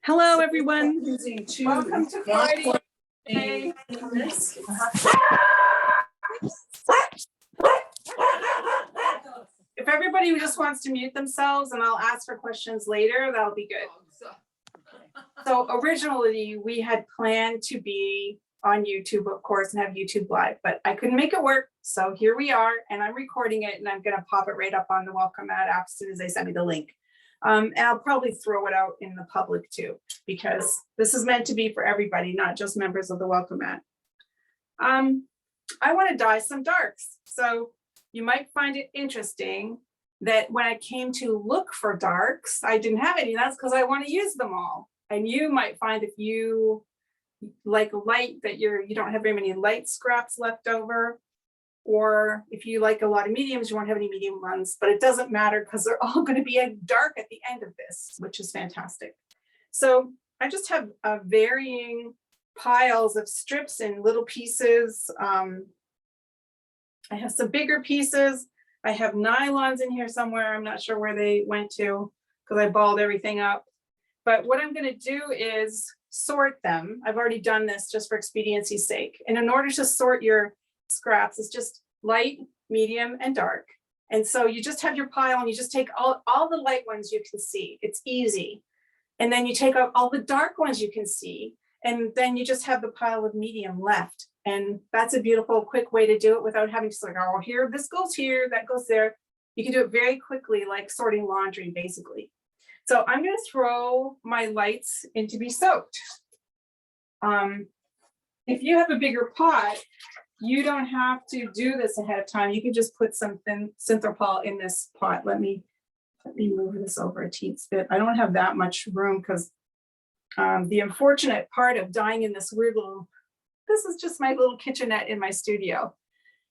Hello, everyone. Welcome to Friday. If everybody just wants to mute themselves and I'll ask for questions later, that'll be good. So originally we had planned to be on YouTube, of course, and have YouTube live, but I couldn't make it work. So here we are, and I'm recording it, and I'm going to pop it right up on the Welcome Mat app as soon as they send me the link. And I'll probably throw it out in the public too, because this is meant to be for everybody, not just members of the Welcome Mat. I want to dye some darks. So you might find it interesting that when I came to look for darks, I didn't have any. That's because I want to use them all. And you might find if you like light that you don't have very many light scraps left over, or if you like a lot of mediums, you won't have any medium ones, but it doesn't matter because they're all going to be a dark at the end of this, which is fantastic. So I just have varying piles of strips and little pieces. I have some bigger pieces. I have nylons in here somewhere. I'm not sure where they went to because I balled everything up. But what I'm going to do is sort them. I've already done this just for expediency's sake. And in order to sort your scraps, it's just light, medium, and dark. And so you just have your pile and you just take all the light ones you can see. It's easy. And then you take out all the dark ones you can see. And then you just have the pile of medium left. And that's a beautiful, quick way to do it without having to like, oh, here, this goes here, that goes there. You can do it very quickly, like sorting laundry, basically. So I'm going to throw my lights in to be soaked. If you have a bigger pot, you don't have to do this ahead of time. You can just put some Synthropol in this pot. Let me move this over a teensy bit. I don't have that much room because the unfortunate part of dyeing in this weird little, this is just my little kitchenette in my studio,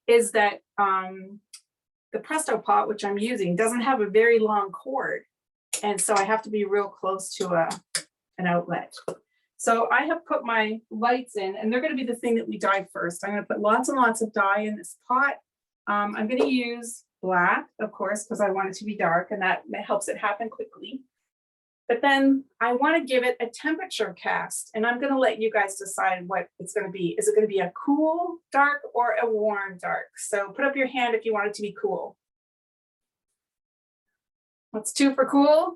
is that the Presto pot, which I'm using, doesn't have a very long cord. And so I have to be real close to an outlet. So I have put my lights in, and they're going to be the thing that we dye first. I'm going to put lots and lots of dye in this pot. I'm going to use black, of course, because I want it to be dark, and that helps it happen quickly. But then I want to give it a temperature cast, and I'm going to let you guys decide what it's going to be. Is it going to be a cool dark or a warm dark? So put up your hand if you want it to be cool. What's 2 for cool?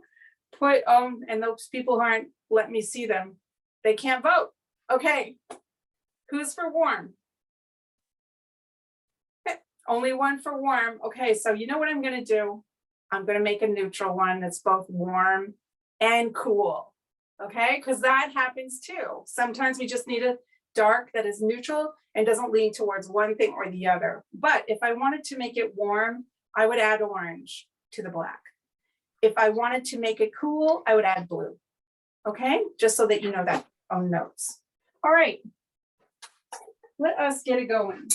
Put, and those people aren't letting me see them. They can't vote. Okay. Who's for warm? Okay. Only 1 for warm. Okay, so you know what I'm going to do? I'm going to make a neutral one that's both warm and cool. Okay, because that happens too. Sometimes we just need a dark that is neutral and doesn't lean towards one thing or the other. But if I wanted to make it warm, I would add orange to the black. If I wanted to make it cool, I would add blue. Okay, just so that you know that on notes. All right, let us get it going.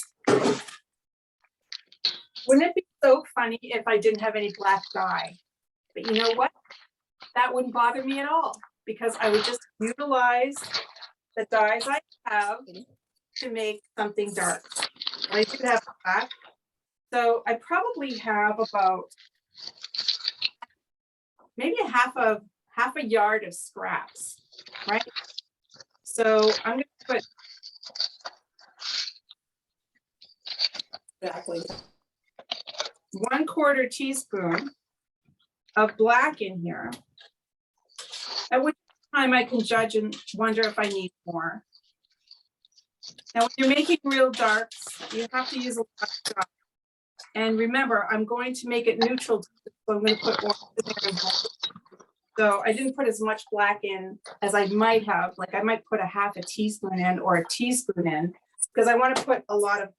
Wouldn't it be so funny if I didn't have any black dye? But you know what? That wouldn't bother me at all because I would just utilize the dyes I have to make something dark. I do have black. So I probably have about maybe half a yard of scraps, right? So I'm going to put exactly 1/4 teaspoon of black in here. At which time I can judge and wonder if I need more. Now, when you're making real darks, you have to use a lot of stuff. And remember, I'm going to make it neutral, so I'm going to put orange in there. So I didn't put as much black in as I might have. Like I might put a half a teaspoon in or a teaspoon in because I want to put a lot of,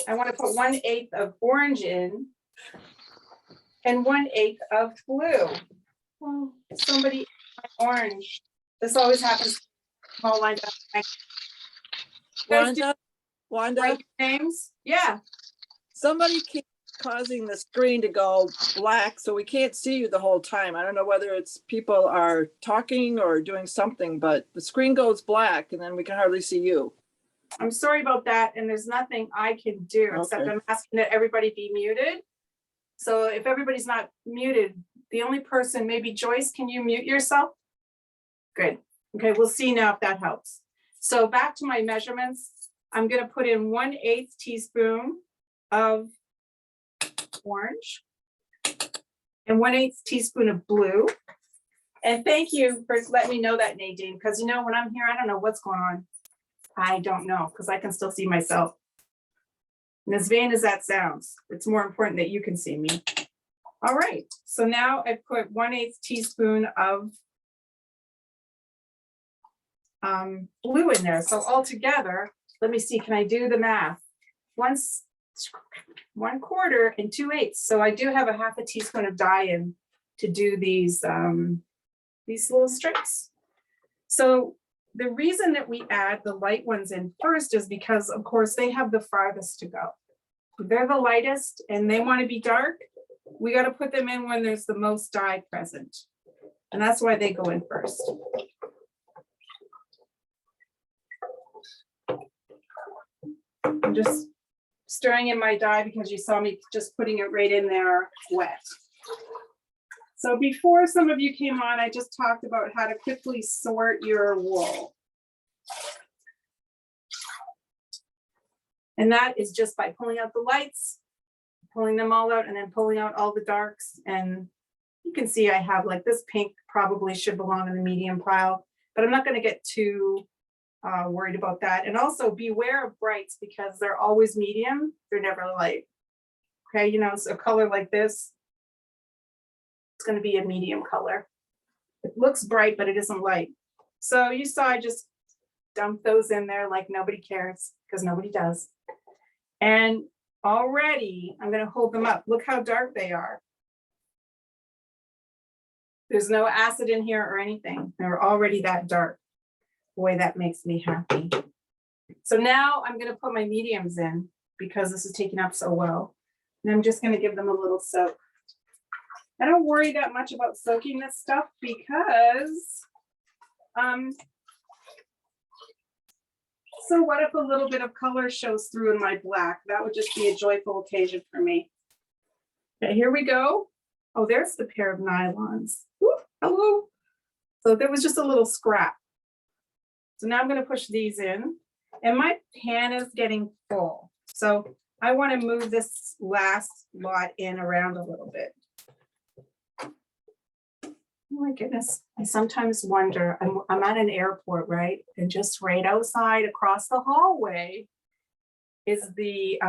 I want to put 1/8 of orange in and 1/8 of blue. Well, somebody ate my orange. This always happens. All lined up. Wanda, Right names? Yeah. somebody keeps causing the screen to go black, so we can't see you the whole time. I don't know whether it's people are talking or doing something, but the screen goes black and then we can hardly see you. I'm sorry about that, and there's nothing I can do except Okay. I'm asking that everybody be muted. So if everybody's not muted, the only person, maybe Joyce, can you mute yourself? Good. Okay, we'll see now if that helps. So back to my measurements. I'm gonna put in 1/8 teaspoon of orange and 1/8 teaspoon of blue. And thank you for letting me know that, Nadine, because you know, when I'm here, I don't know what's going on. I don't know, because I can still see myself. And as vain as that sounds, it's more important that you can see me. All right, so now I put 1/8 teaspoon of blue in there. So altogether, let me see, can I do the math? 1/4 and 2/8. So I do have a 1/2 teaspoon of dye in to do these little strips. So the reason that we add the light ones in first is because, of course, they have the farthest to go. They're the lightest and they want to be dark. We got to put them in when there's the most dye present. And that's why they go in first. I'm just stirring in my dye because you saw me just putting it right in there wet. So before some of you came on, I just talked about how to quickly sort your wool. And that is just by pulling out the lights, pulling them all out, and then pulling out all the darks. And you can see I have like this pink probably should belong in the medium pile, but I'm not going to get too worried about that. And also beware of brights because they're always medium. They're never light. Okay, you know, so a color like this, it's going to be a medium color. It looks bright, but it isn't light. So you saw I just dumped those in there like nobody cares, because nobody does. And already I'm going to hold them up. Look how dark they are. There's no acid in here or anything. They're already that dark. Boy, that makes me happy. So now I'm going to put my mediums in because this is taking up so well. And I'm just going to give them a little soak. I don't worry that much about soaking this stuff because so what if a little bit of color shows through in my black? That would just be a joyful occasion for me. Okay, here we go. Oh, there's the pair of nylons. Ooh, hello. So there was just a little scrap. So now I'm going to push these in and my pan is getting full. So I want to move this last lot in around a little bit. Oh my goodness. I sometimes wonder, I'm at an airport, right? And just right outside across the hallway is the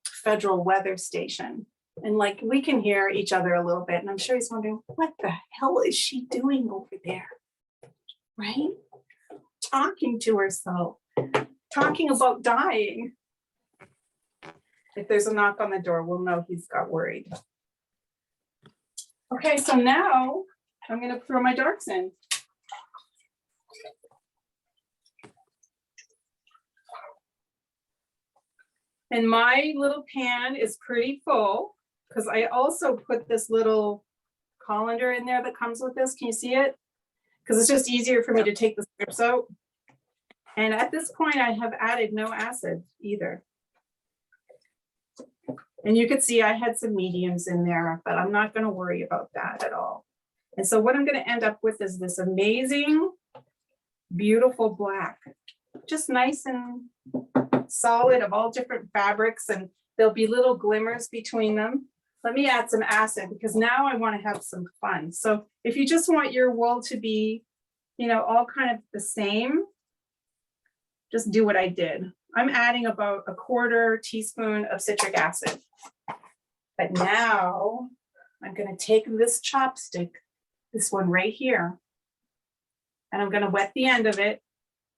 Federal Weather Station. And like, we can hear each other a little bit. And I'm sure he's wondering, what the hell is she doing over there? Right? Talking to herself, talking about dying. If there's a knock on the door, we'll know he's got worried. Okay, so now I'm going to throw my darks in. And my little pan is pretty full because I also put this little colander in there that comes with this. Can you see it? Because it's just easier for me to take the strips out. And at this point, I have added no acid either. And you could see I had some mediums in there, but I'm not going to worry about that at all. And so what I'm going to end up with is this amazing, beautiful black, just nice and solid of all different fabrics, and there'll be little glimmers between them. Let me add some acid because now I want to have some fun. So if you just want your wool to be, you know, all kind of the same, just do what I did. I'm adding about 1/4 teaspoon of citric acid. But now I'm going to take this chopstick, this one right here, and I'm going to wet the end of it,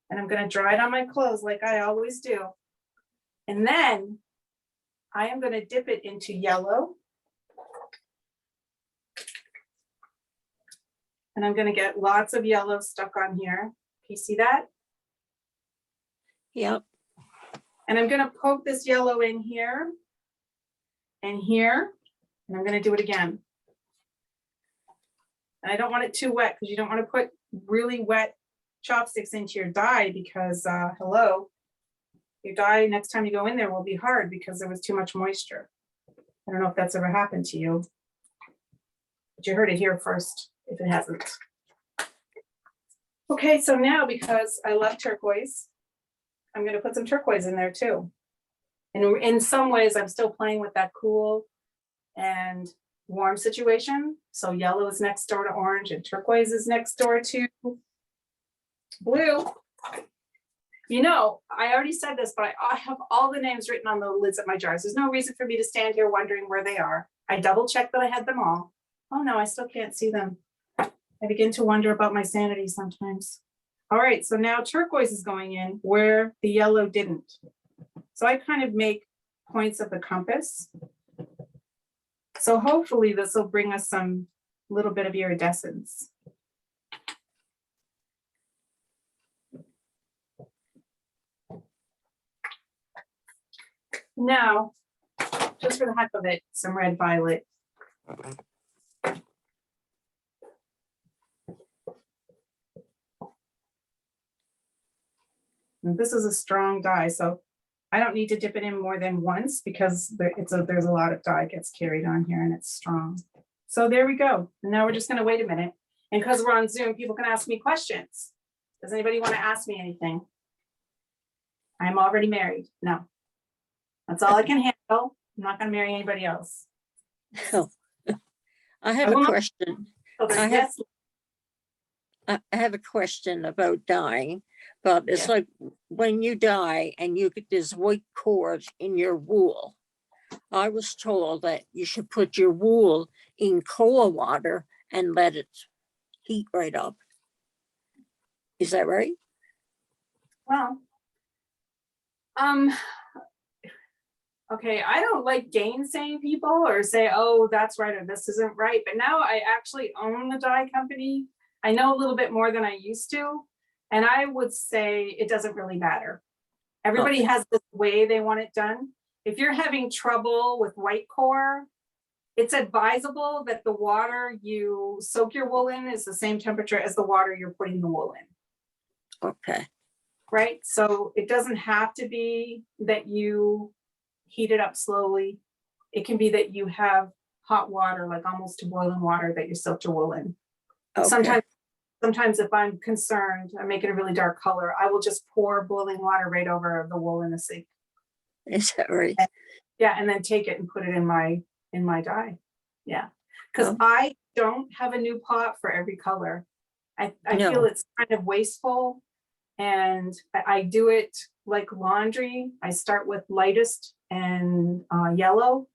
and I'm going to dry it on my clothes like I always do. And then I am going to dip it into yellow. And I'm going to get lots of yellow stuck on here. Can you see that? Yep. And I'm going to poke this yellow in here and here, and I'm going to do it again. And I don't want it too wet because you don't want to put really wet chopsticks into your dye because, hello, your dye next time you go in there will be hard because there was too much moisture. I don't know if that's ever happened to you. But you heard it here first, if it hasn't. Okay, so now because I love turquoise, I'm gonna put some turquoise in there too. And in some ways, I'm still playing with that cool and warm situation. So yellow is next door to orange and turquoise is next door to blue. You know, I already said this, but I have all the names written on the lids of my jars. There's no reason for me to stand here wondering where they are. I double checked that I had them all. Oh no, I still can't see them. I begin to wonder about my sanity sometimes. All right, so now turquoise is going in where the yellow didn't. So I kind of make points of the compass. So hopefully this will bring us some little bit of iridescence. Now, just for the heck of it, some red violet. And this is a strong dye, so I don't need to dip it in more than once because there's a lot of dye gets carried on here and it's strong. So there we go. And now we're just gonna wait a minute. And because we're on Zoom, people can ask me questions. Does anybody want to ask me anything? I'm already married. No. That's all I can handle. I'm not gonna marry anybody else. Oh, I have a question. Yes, I have a question about dyeing, but it's Yeah. like when you dye and you get this white cord in your wool. I was told that you should put your wool in cold water and let it heat right up. Is that right? well. Okay, I don't like gainsaying people or say, oh, that's right, or this isn't right. But now I actually own the dye company. I know a little bit more than I used to. And I would say it doesn't really matter. Everybody has the way they want it done. If you're having trouble with white core, it's advisable that the water you soak your wool in is the same temperature as the water you're putting the wool in. Okay. Right? So it doesn't have to be that you heat it up slowly. It can be that you have hot water, like almost to boiling water that you soak your wool in. Okay. Sometimes if I'm concerned, I make it a really dark color, I will just pour boiling water right over the wool in the sink. Is that right? Yeah, and then take it and put it in my dye. Yeah, because Oh. I don't have a new pot for every color. I No. feel it's kind of wasteful, and I do it like laundry. I start with lightest and yellow.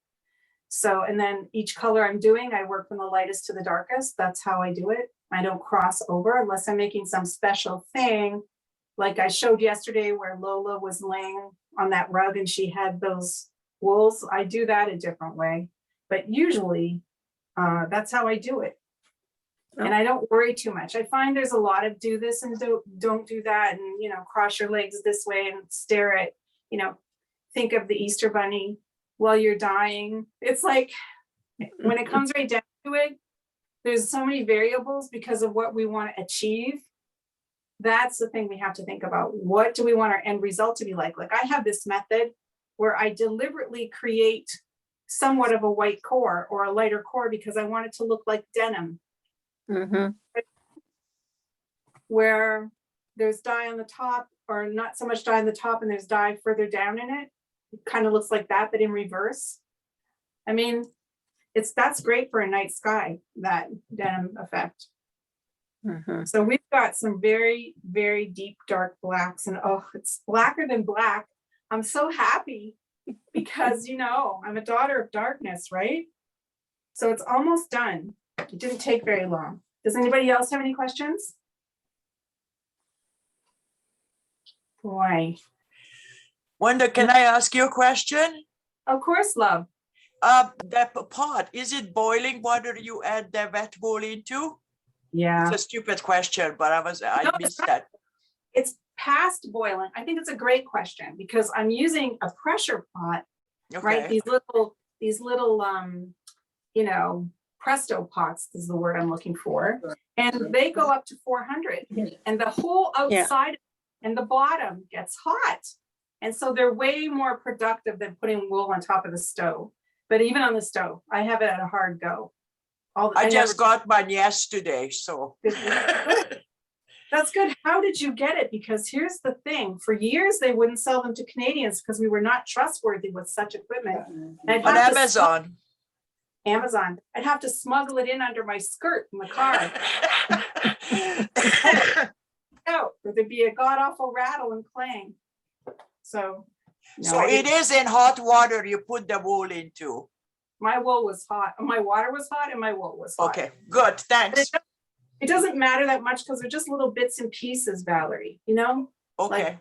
So, and then each color I'm doing, I work from the lightest to the darkest. That's how I do it. I don't cross over unless I'm making some special thing. Like I showed yesterday where Lola was laying on that rug and she had those wools. I do that a different way, but usually that's how I do it. And I don't worry too much. I find there's a lot of do this and don't do that. And, you know, cross your legs this way and stare at, you know, think of the Easter bunny while you're dying. It's like, when it comes right down to it, there's so many variables because of what we want to achieve. That's the thing we have to think about. What do we want our end result to be like? Like I have this method where I deliberately create somewhat of a white core or a lighter core because I want it to look like denim. Mm-hmm. Where there's dye on the top or not so much dye on the top and there's dye further down in it. It kind of looks like that, but in reverse. I mean, that's great for a night sky, that denim effect. Mm-hmm. So we've got some very, very deep, dark blacks and oh, it's blacker than black. I'm so happy because, you know, I'm a daughter of darkness, right? So it's almost done. It didn't take very long. Does anybody else have any questions? Boy. Wanda, can I ask you a question? Of course, love. The pot, is it boiling water you add the wet wool into? Yeah. It's a stupid question, but I No, missed that. It's past boiling. I think it's a great question because I'm using a pressure pot, right? Okay. These little you know, Presto pots is the word I'm looking for. And they go up to 400 and the whole outside and the bottom gets hot. And so they're way more productive than putting wool on top of the stove. But even on the stove, I have it at a hard go. I just got mine yesterday, so. That's good. How did you get it? Because here's the thing, for years, they wouldn't sell them to Canadians because we were not trustworthy with such equipment. I'd On have to Amazon. Amazon. I'd have to smuggle it in under my skirt in the car. Out, or there'd be a god awful rattle and clang. So. no, So I it didn't- is in hot water you put the wool into. My wool was hot. My water was hot and my wool was hot. Okay, good, But thanks. it doesn't matter that much because they're just little bits and pieces, Valerie, you know? Okay,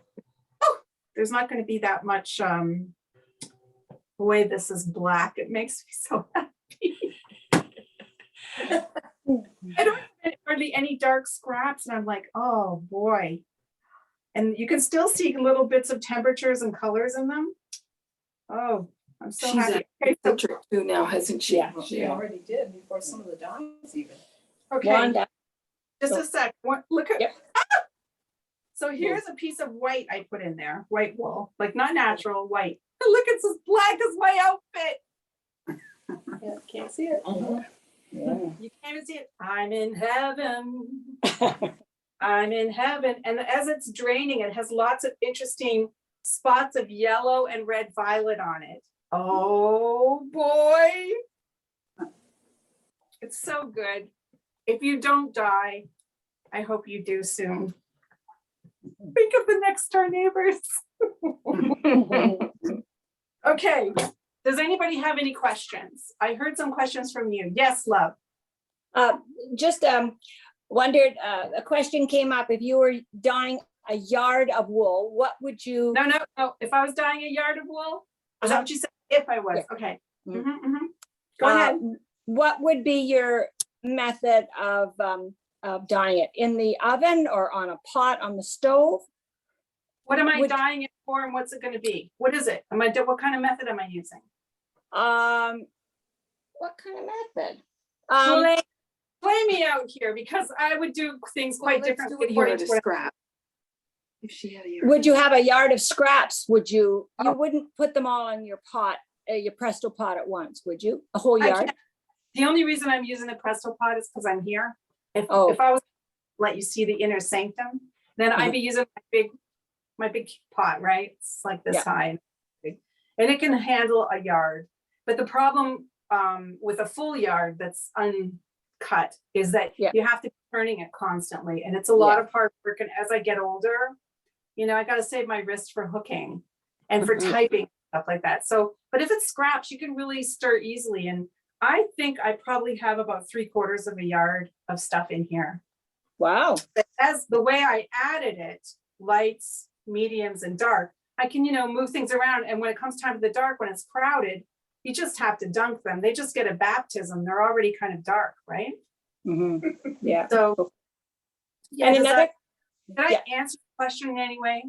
There's not going to be that much, the way this is black, it makes me so happy. I don't have hardly any dark scraps and I'm like, oh boy. And you can still see little bits of temperatures and colors in them. Oh, I'm so She's happy. Okay, so- Picture too now, hasn't she? Yeah. She already did before some of the diamonds even. okay, Wanda, just a sec. Look at. Yep. So here's a piece of white I put in there, white wool, like not natural, white. Look, it's as black as my outfit. Yeah, can't see it. You can't even see it. I'm in heaven. I'm in heaven. And as it's draining, it has lots of interesting spots of yellow and red violet on it. Oh boy. It's so good. If you don't die, I hope you do soon. Think of the next door neighbors. Okay. Does anybody have any questions? I heard some questions from you. Yes, love. Just wondered, a question came up, if you were dyeing a yard of wool, what would you? No. If I was dyeing a yard of wool, is that what you said? If I was, okay. Mhm. Mhm. Go ahead. What would be your method of dyeing it? In the oven or on a pot on the stove? What am I would- dyeing it for and what's it gonna be? What is it? What kind of method am I using? What kind of method? Play me out here because I would do things quite different according to what. Scrap. If she had a yard. Would you have a yard of scraps? Would you, you Oh. wouldn't put them all in your pot, your Presto pot at once, would you? A whole I yard? can't- The only reason I'm using the Presto pot is because I'm here. If Oh. I was let you see the inner sanctum, then I'd be using my big pot, right? It's like this Yeah. high. And it can handle a yard. But the problem with a full yard that's uncut is that Yeah. you have to be turning it constantly. And it's a lot of hard work. And as I get older, you know, I got to save my wrist for hooking and for Mhm. typing, stuff like that. So, but if it's scraps, you can really stir easily. And I think I probably have about 3/4 of a yard of stuff in here. Wow, But as the way I added it, lights, mediums and dark, I can, you know, move things around. And when it comes time to the dark, when it's crowded, you just have to dunk them. They just get a baptism. They're already kind of dark, right? Mhm. Yeah. So. Yeah, And does another, did I yeah. answer the question in any way?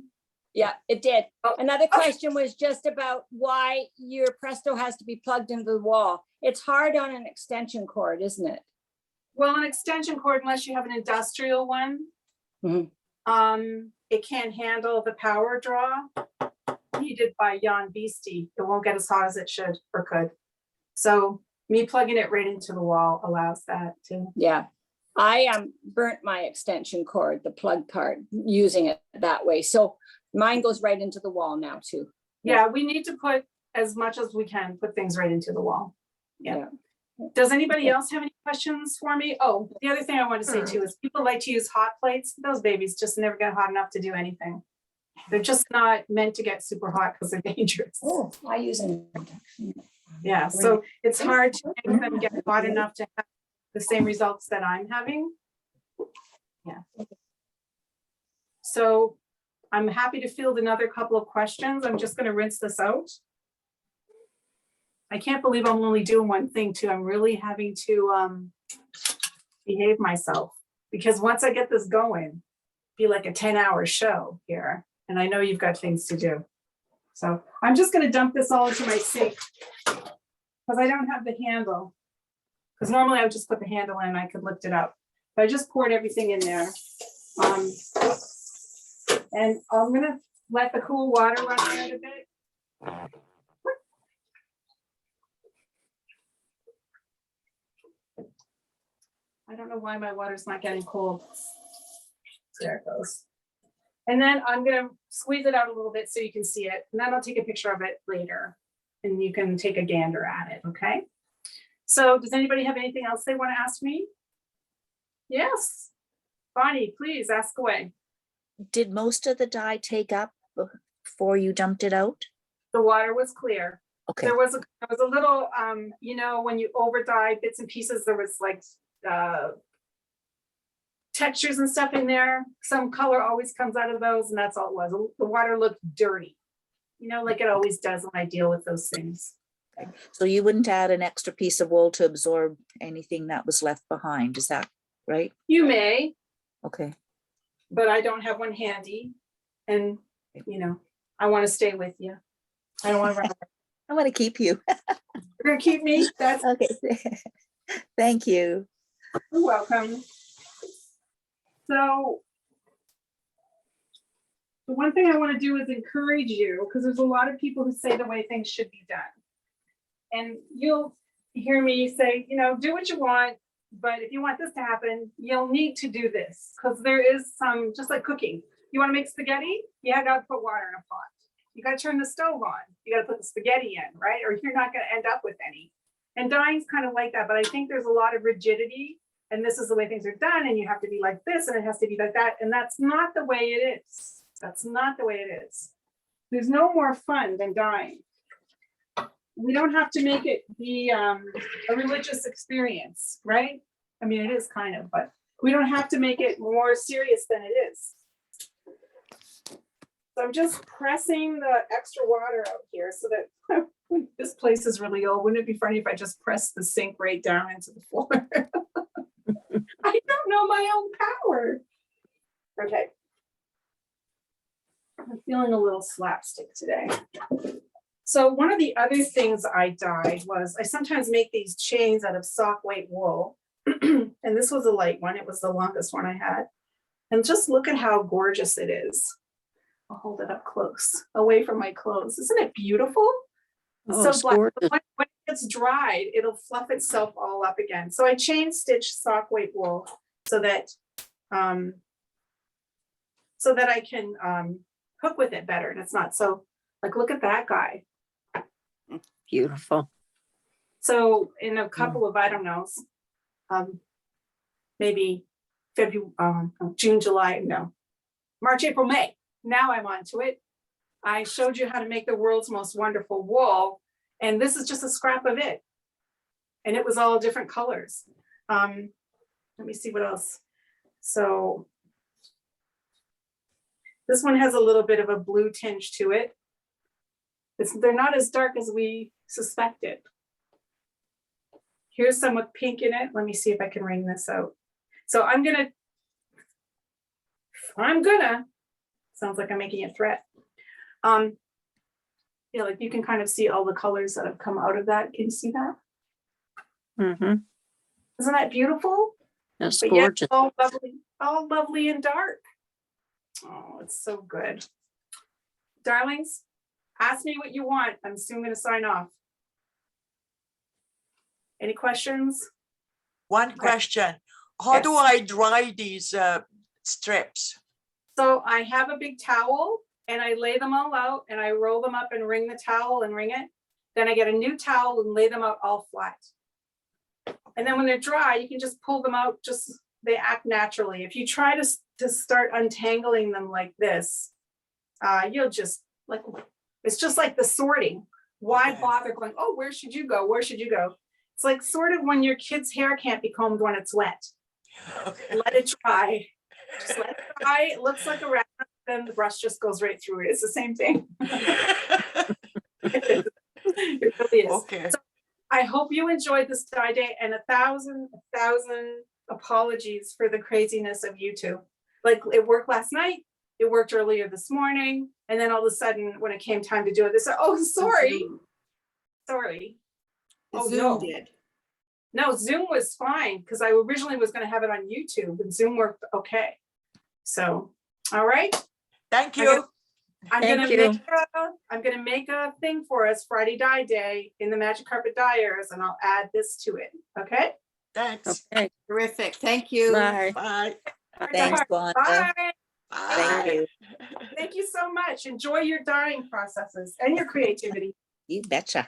yeah, it did. Oh, Another okay. question was just about why your Presto has to be plugged into the wall. It's hard on an extension cord, isn't it? Well, an extension cord, unless you have an industrial one, Mhm. it can't handle the power draw needed by Jan Beastie. It won't get as hot as it should or could. So me plugging it right into the wall allows that too. Yeah. I burnt my extension cord, the plug part, using it that way. So mine goes right into the wall now too. Yeah, we need to put as much as we can, put things right into the wall. Yeah. Yeah. Does anybody else have any questions for me? Oh, the other thing I want to say too is people like to use hot plates. Those babies just never get hot enough to do anything. They're just not meant to get super hot because they're dangerous. Oh, I use an induction. Yeah, so it's hard to make them get hot enough to have the same results that I'm having. Yeah. So I'm happy to field another couple of questions. I'm just gonna rinse this out. I can't believe I'm only doing one thing too. I'm really having to behave myself because once I get this going, be like a 10-hour show here. And I know you've got things to do. So I'm just gonna dump this all into my sink because I don't have the handle. Because normally I would just put the handle in and I could lift it up. But I just poured everything in there. And I'm gonna let the cool water run out a bit. I don't know why my water's not getting cold. There it goes. And then I'm gonna squeeze it out a little bit so you can see it, and then I'll take a picture of it later. And you can take a gander at it, okay? So does anybody have anything else they want to ask me? Yes. Bonnie, please ask away. Did most of the dye take up before you dumped it out? The water was clear. Okay, There was a little, you know, when you over dye bits and pieces, there was like textures and stuff in there. Some color always comes out of those, and that's all it was. The water looked dirty, you know, like it always does when I deal with those things. so you wouldn't add an extra piece of wool to absorb anything that was left behind, is that right? You may, Okay, but I don't have one handy. And, you know, I want to stay with you. I don't want to run. I want to keep you. You're gonna keep me? That's Okay, thank you. You're welcome. So the one thing I want to do is encourage you, because there's a lot of people who say the way things should be done. And you'll hear me say, you know, do what you want, but if you want this to happen, you'll need to do this, because there is some, just like cooking. You want to make spaghetti? You got to put water in a pot. You got to turn the stove on. You got to put the spaghetti in, right? Or you're not going to end up with any. And dyeing's kind of like that, but I think there's a lot of rigidity, and this is the way things are done, and you have to be like this, and it has to be like that, and that's not the way it is. That's not the way it is. There's no more fun than dyeing. We don't have to make it be a religious experience, right? I mean, it is kind of, but we don't have to make it more serious than it is. So I'm just pressing the extra water out here so that this place is really old. Wouldn't it be funny if I just pressed the sink right down into the floor? I don't know my own power. Okay. I'm feeling a little slapstick today. So one of the other things I dyed was I sometimes make these chains out of sock weight wool. And this was a light one. It was the longest one I had. And just look at how gorgeous it is. I'll hold it up close, away from my clothes. Isn't it beautiful? Oh, it's black. gorgeous. When it gets dried, it'll fluff itself all up again. So I chain stitched sock weight wool so that I can cook with it better. And it's not so, like, look at that guy. Beautiful. So in a couple of, I don't know, maybe February, June, July, no, March, April, May. Now I'm on to it. I showed you how to make the world's most wonderful wool, and this is just a scrap of it. And it was all different colors. Let me see what else. So this one has a little bit of a blue tinge to it. They're not as dark as we suspected. Here's some with pink in it. Let me see if I can wring this out. So I'm gonna, sounds like I'm making a threat. Yeah, like you can kind of see all the colors that have come out of that. Can you see that? Mm-hmm. Isn't that beautiful? That's But yet gorgeous. all lovely and dark. Oh, it's so good. Darlings, ask me what you want. I'm soon gonna sign off. Any questions? One question. How do Yes. I dry these strips? So I have a big towel and I lay them all out and I roll them up and wring the towel and wring it. Then I get a new towel and lay them out all flat. And then when they're dry, you can just pull them out, just they act naturally. If you try to start untangling them like this, you'll just like, it's just like the sorting. Why Okay. bother going, oh, where should you go? Where should you go? It's like sort of when your kid's hair can't be combed when it's wet. Okay. Let it dry. Just let it dry. It looks like a wrap, then the brush just goes right through it. It's the same thing. It really is. Okay. So I hope you enjoyed this dye day, and a thousand apologies for the craziness of YouTube. Like, it worked last night, it worked earlier this morning, and then all of a sudden when it came time to do it, they said, oh, sorry. Oh, Zoom no. did. No, Zoom was fine because I originally was going to have it on YouTube, and Zoom worked okay. So, all right. Thank I you. I'm Thank gonna make a thing for us Friday Dye Day in the Magic Carpet Dyers, and I'll add this to it. Okay. Thanks. Okay, Terrific. Thank you. bye. Bye. Thanks, Wanda. Bye. Thank Bye. you. Thank you so much. Enjoy your dyeing processes and your creativity. You betcha.